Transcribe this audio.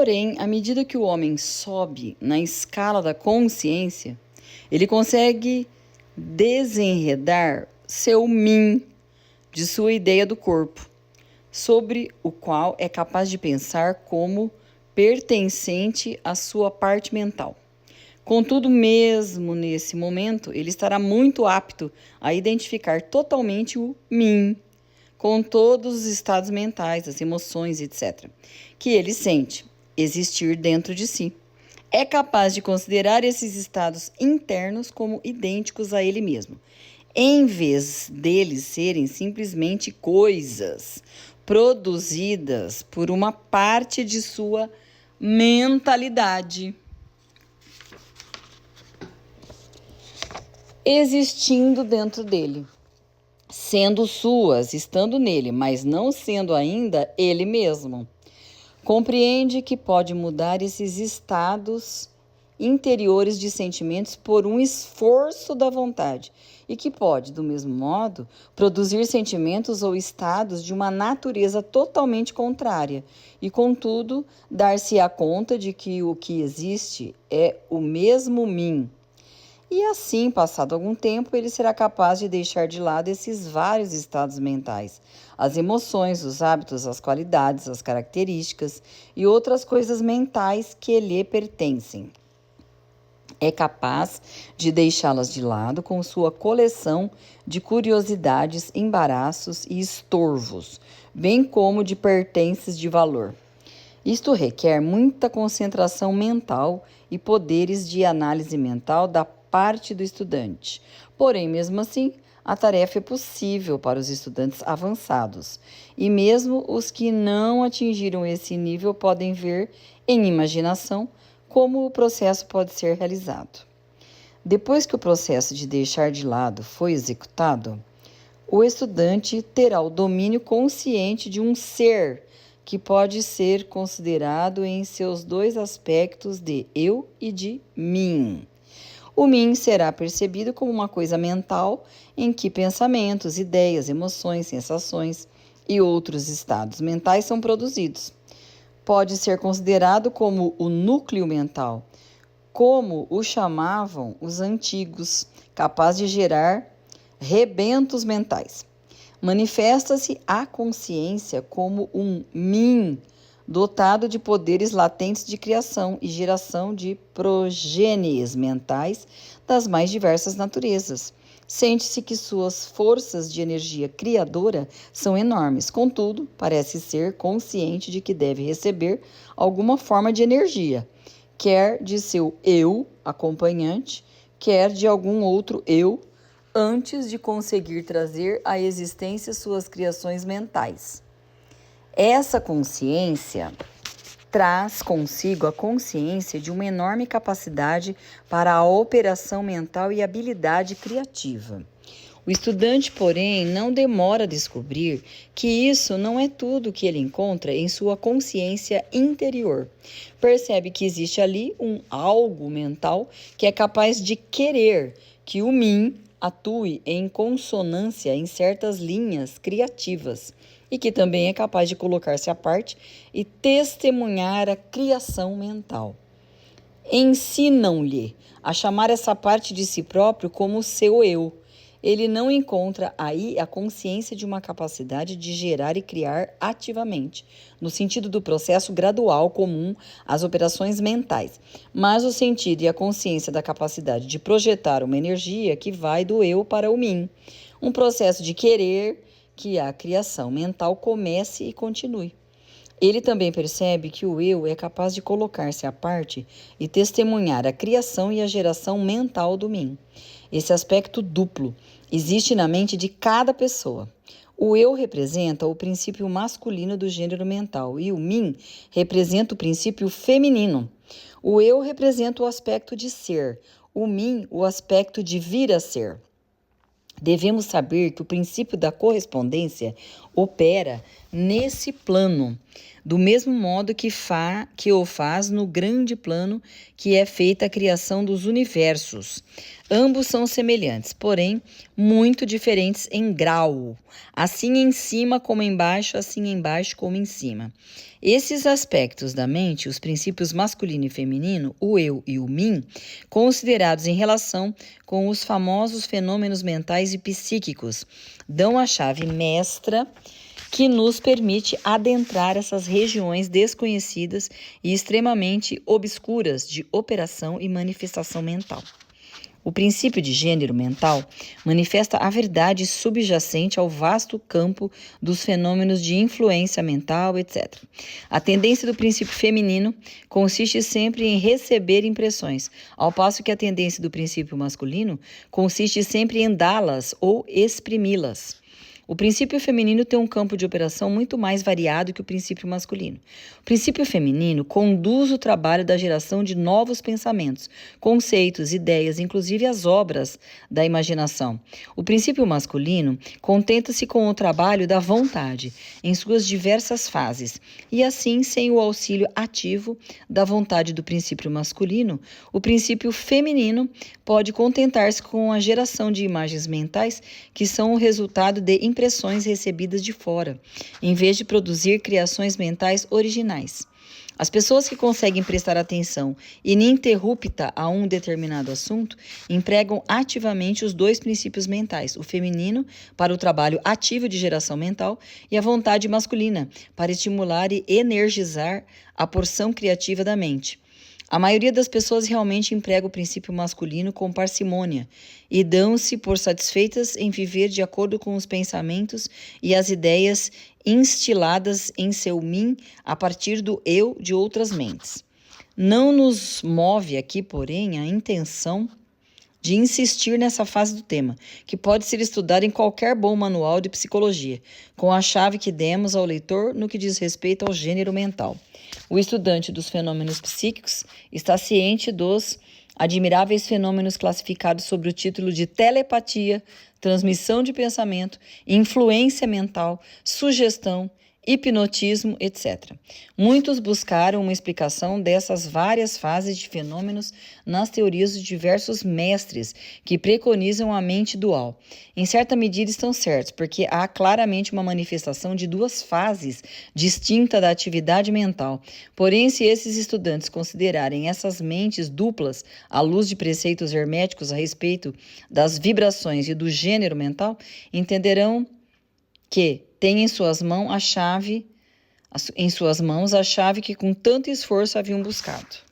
Porém, à medida que o homem sobe na escala da consciência, ele consegue desenredar seu mim de sua ideia do corpo, sobre o qual é capaz de pensar como pertencente à sua parte mental. Contudo, mesmo nesse momento, ele estará muito apto a identificar totalmente o mim, com todos os estados mentais, as emoções, etc., que ele sente existir dentro de si. É capaz de considerar esses estados internos como idênticos a ele mesmo, em vez deles serem simplesmente coisas produzidas por uma parte de sua mentalidade, existindo dentro dele, sendo suas, estando nele, mas não sendo ainda ele mesmo. Compreende que pode mudar esses estados interiores de sentimentos por um esforço da vontade e que pode, do mesmo modo, produzir sentimentos ou estados de uma natureza totalmente contrária e, contudo, dar-se-á conta de que o que existe é o mesmo mim. E assim, passado algum tempo, ele será capaz de deixar de lado esses vários estados mentais, as emoções, os hábitos, as qualidades, as características e outras coisas mentais que lhe pertencem. É capaz de deixá-las de lado com sua coleção de curiosidades, embaraços e estorvos, bem como de pertences de valor. Isto requer muita concentração mental e poderes de análise mental da parte do estudante. Porém, mesmo assim, a tarefa é possível para os estudantes avançados, e mesmo os que não atingiram esse nível podem ver, em imaginação, como o processo pode ser realizado. Depois que o processo de deixar de lado foi executado, o estudante terá o domínio consciente de um ser que pode ser considerado em seus dois aspectos de eu e de mim. O mim será percebido como uma coisa mental em que pensamentos, ideias, emoções, sensações e outros estados mentais são produzidos. Pode ser considerado como o núcleo mental, como o chamavam os antigos, capaz de gerar rebentos mentais. Manifesta-se a consciência como um mim, dotado de poderes latentes de criação e geração de progênies mentais das mais diversas naturezas. Sente-se que suas forças de energia criadora são enormes, contudo, parece ser consciente de que deve receber alguma forma de energia, quer de seu eu acompanhante, quer de algum outro eu, antes de conseguir trazer à existência suas criações mentais. Essa consciência traz consigo a consciência de uma enorme capacidade para a operação mental e habilidade criativa. O estudante, porém, não demora a descobrir que isso não é tudo que ele encontra em sua consciência interior. Percebe que existe ali um algo mental que é capaz de querer que o mim atue em consonância em certas linhas criativas e que também é capaz de colocar-se à parte e testemunhar a criação mental. Ensinam-lhe a chamar essa parte de si próprio como seu eu. Ele não encontra aí a consciência de uma capacidade de gerar e criar ativamente, no sentido do processo gradual comum às operações mentais, mas o sentido e a consciência da capacidade de projetar uma energia que vai do eu para o mim, um processo de querer que a criação mental comece e continue. Ele também percebe que o eu é capaz de colocar-se à parte e testemunhar a criação e a geração mental do mim. Esse aspecto duplo existe na mente de cada pessoa. O eu representa o princípio masculino do gênero mental e o mim representa o princípio feminino. O eu representa o aspecto de ser, o mim o aspecto de vir a ser. Devemos saber que o princípio da correspondência opera nesse plano, do mesmo modo que o faz no grande plano que é feita a criação dos universos. Ambos são semelhantes, porém muito diferentes em grau, assim em cima como embaixo, assim embaixo como em cima. Esses aspectos da mente, os princípios masculino e feminino, o eu e o mim, considerados em relação com os famosos fenômenos mentais e psíquicos, dão a chave mestra que nos permite adentrar essas regiões desconhecidas e extremamente obscuras de operação e manifestação mental. O princípio de gênero mental manifesta a verdade subjacente ao vasto campo dos fenômenos de influência mental, etc. A tendência do princípio feminino consiste sempre em receber impressões, ao passo que a tendência do princípio masculino consiste sempre em dá-las ou exprimi-las. O princípio feminino tem um campo de operação muito mais variado que o princípio masculino. O princípio feminino conduz o trabalho da geração de novos pensamentos, conceitos, ideias, inclusive as obras da imaginação. O princípio masculino contenta-se com o trabalho da vontade, em suas diversas fases, e assim, sem o auxílio ativo da vontade do princípio masculino, o princípio feminino pode contentar-se com a geração de imagens mentais que são o resultado de impressões recebidas de fora, em vez de produzir criações mentais originais. As pessoas que conseguem prestar atenção ininterrupta a um determinado assunto empregam ativamente os dois princípios mentais, o feminino para o trabalho ativo de geração mental e a vontade masculina para estimular e energizar a porção criativa da mente. A maioria das pessoas realmente emprega o princípio masculino com parcimônia e dão-se por satisfeitas em viver de acordo com os pensamentos e as ideias instiladas em seu mim a partir do eu de outras mentes. Não nos move aqui, porém, a intenção de insistir nessa fase do tema, que pode ser estudada em qualquer bom manual de psicologia, com a chave que demos ao leitor no que diz respeito ao gênero mental. O estudante dos fenômenos psíquicos está ciente dos admiráveis fenômenos classificados sob o título de telepatia, transmissão de pensamento, influência mental, sugestão, hipnotismo, etc. Muitos buscaram uma explicação dessas várias fases de fenômenos nas teorias de diversos mestres que preconizam a mente dual. Em certa medida estão certos, porque há claramente uma manifestação de duas fases distintas da atividade mental. Porém, se esses estudantes considerarem essas mentes duplas à luz de preceitos herméticos a respeito das vibrações e do gênero mental, entenderão que tem em suas mãos a chave que com tanto esforço haviam buscado.